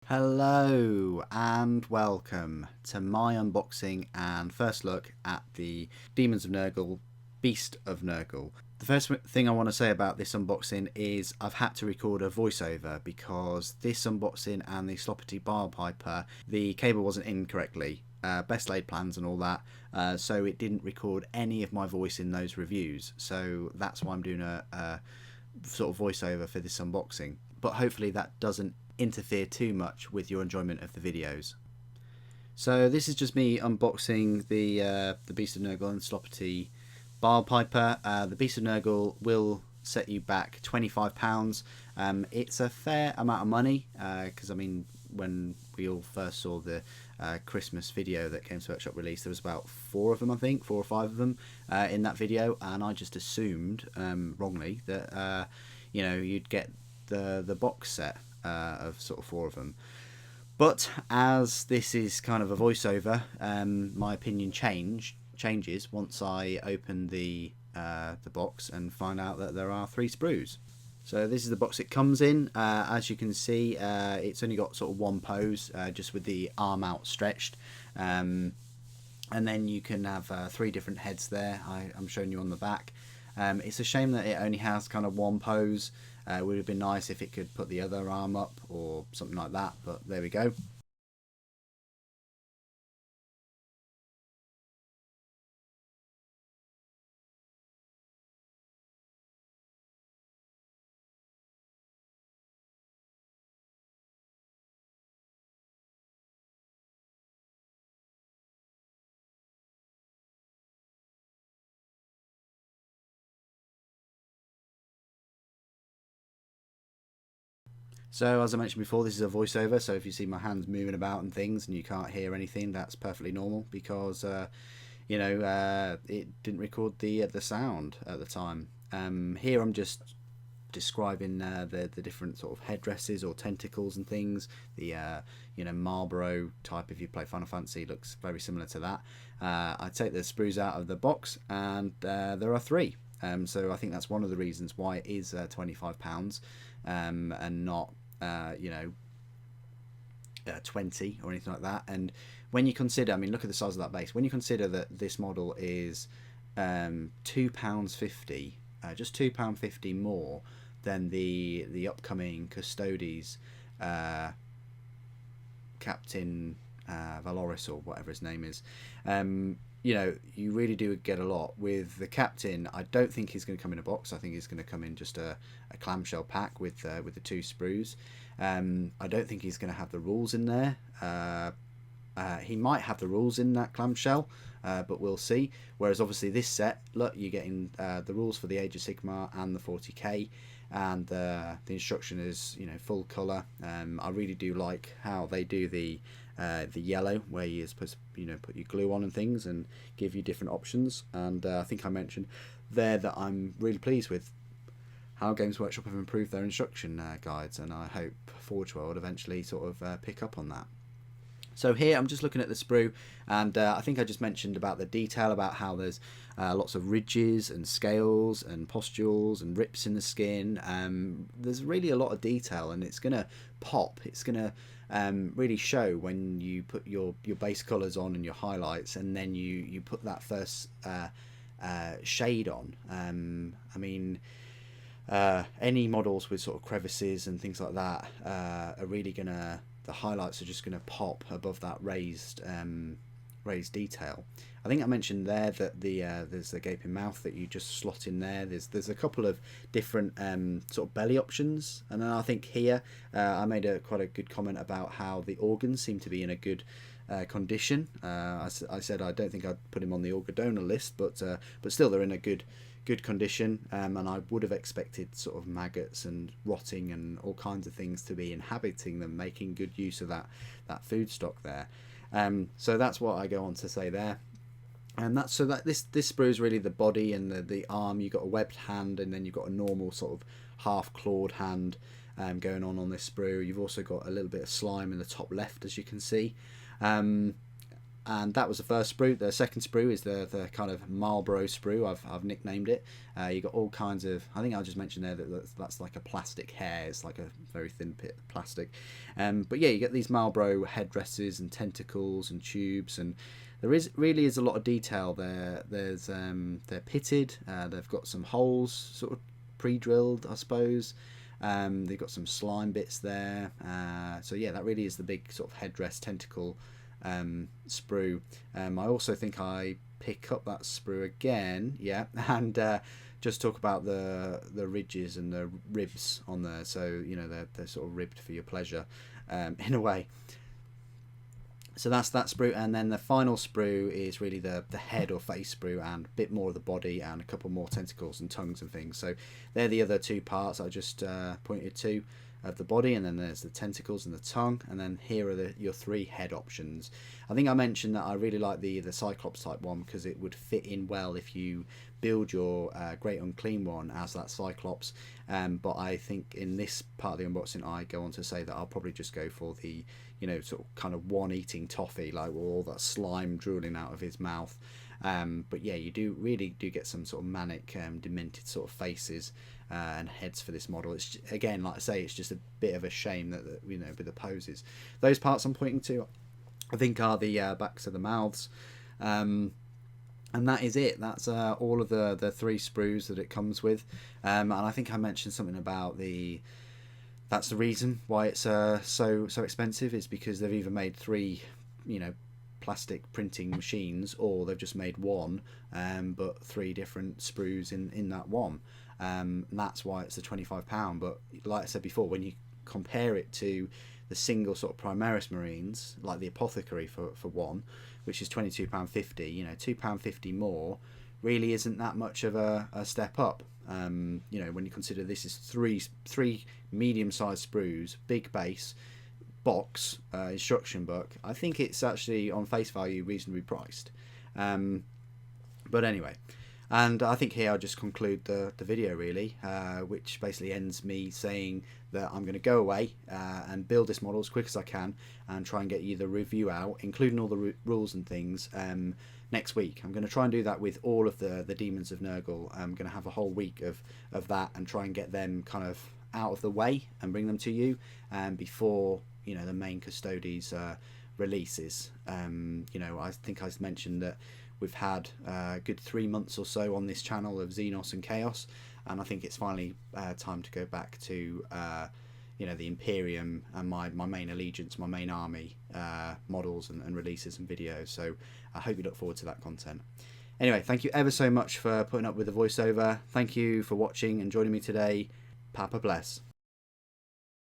Hello and welcome to my unboxing and first look at the Demons of Nurgle, Beast of Nurgle. The first thing I want to say about this unboxing is I've had to record a voiceover because this unboxing and the Sloppity Bile Piper, the cable wasn't in correctly. Best laid plans and all that, so it didn't record any of my voice in those reviews, so that's why I'm doing a sort of voiceover for this unboxing, but hopefully that doesn't interfere too much with your enjoyment of the videos. So this is just me unboxing the Beast of Nurgle and Sloppity Bile Piper. The Beast of Nurgle will set you back £25. It's a fair amount of money because I mean, when we all first saw the Christmas video that Games Workshop released, there was about 4 of them, I think, 4 or 5 of them in that video, and I just assumed wrongly that you know, you'd get the box set of sort of 4 of them. But as this is kind of a voiceover, my opinion changes once I open the box and find out that there are 3 sprues. So this is the box it comes in. As you can see, it's only got sort of one pose, just with the arm outstretched. And then you can have 3 different heads there. I'm showing you on the back. It's a shame that it only has kind of one pose. It would have been nice if it could put the other arm up or something like that, but there we go. So as I mentioned before, this is a voiceover, so if you see my hands moving about and things and you can't hear anything, that's perfectly normal because you know, it didn't record the sound at the time. Here I'm just describing the different sort of headdresses or tentacles and things. The you know, Marlborough type, if you play Final Fantasy, looks very similar to that. I take the sprues out of the box and there are 3. So I think that's one of the reasons why it is £25 and not you know, 20 or anything like that. And when you consider, I mean, look at the size of that base. When you consider that this model is £2.50, just £2.50 more than the upcoming Custodes Captain Valoris or whatever his name is. You know, you really do get a lot with the Captain. I don't think he's going to come in a box. I think he's going to come in just a clamshell pack with the 2 sprues. I don't think he's going to have the rules in there. He might have the rules in that clamshell, but we'll see. Whereas obviously this set, look, you're getting the rules for the Age of Sigmar and the 40k, and the instruction is, you know, full colour. I really do like how they do the yellow, where you're supposed to, you know, put your glue on and things and give you different options. And I think I mentioned there that I'm really pleased with how Games Workshop have improved their instruction guides, and I hope Forge World eventually sort of pick up on that. So here I'm just looking at the sprue, and I think I just mentioned about the detail, about how there's lots of ridges and scales and pustules and rips in the skin. There's really a lot of detail, and it's going to pop. It's going to really show when you put your base colours on and your highlights, and then you put that first shade on. I mean, any models with sort of crevices and things like that are really gonna, the highlights are just gonna pop above that raised detail. I think I mentioned there that there's the gaping mouth that you just slot in there. There's a couple of different sort of belly options, and then I think here I made quite a good comment about how the organs seem to be in a good condition. I said I don't think I'd put him on the orgadonor list, but still they're in a good condition, and I would have expected sort of maggots and rotting and all kinds of things to be inhabiting them, making good use of that food stock there. So that's what I go on to say there. And that's so that this sprue is really the body and the arm. You've got a webbed hand, and then you've got a normal sort of half clawed hand going on this sprue. You've also got a little bit of slime in the top left, as you can see. and that was the first sprue. The second sprue is the kind of Marlboro sprue. I've nicknamed it. You got all kinds of. I think I'll just mention there that that's like a plastic hair. It's like a very thin bit of plastic. But yeah, you get these Marlboro headdresses and tentacles and tubes, and there really is a lot of detail there. They're pitted. They've got some holes sort of pre-drilled, I suppose. They've got some slime bits there. So yeah, that really is the big sort of headdress tentacle sprue. I also think I pick up that sprue again, yeah, and just talk about the ridges and the ribs on there. So you know they're sort of ribbed for your pleasure, in a way. So that's that sprue, and then the final sprue is really the head or face sprue, and a bit more of the body and a couple more tentacles and tongues and things. So they're the other two parts I just pointed to of the body, and then there's the tentacles and the tongue, and then here are your three head options. I think I mentioned that I really like the Cyclops type one because it would fit in well if you build your Great Unclean one as that Cyclops, but I think in this part of the unboxing I go on to say that I'll probably just go for the, you know, sort of kind of one eating toffee, like with all that slime drooling out of his mouth. But yeah, you do really get some sort of manic, demented sort of faces and heads for this model. It's again, like I say, it's just a bit of a shame that you know, with the poses. Those parts I'm pointing to, I think, are the backs of the mouths, and that is it. That's all of the three sprues that it comes with. And I think I mentioned something about that's the reason why it's so expensive, is because they've either made three, you know, plastic printing machines, or they've just made one, but three different sprues in that one. And that's why it's the £25. But like I said before, when you compare it to the single sort of Primaris Marines, like the Apothecary for one, which is £22.50, you know, £2.50 more really isn't that much of a step up. You know, when you consider this is three medium-sized sprues, big base, box, instruction book, I think it's actually on face value reasonably priced. But anyway, and I think here I'll just conclude the video really, which basically ends me saying that I'm going to go away and build this model as quick as I can and try and get you the review out, including all the rules and things, next week. I'm going to try and do that with all of the Demons of Nurgle. I'm going to have a whole week of that and try and get them kind of out of the way and bring them to you before, you know, the main Custodes releases. You know, I think I mentioned that we've had a good 3 months or so on this channel of Xenos and Chaos, and I think it's finally time to go back to you know, the Imperium and my main allegiance, my main army models and releases and videos. So I hope you look forward to that content. Anyway, thank you ever so much for putting up with the voiceover. Thank you for watching and joining me today. Papa bless.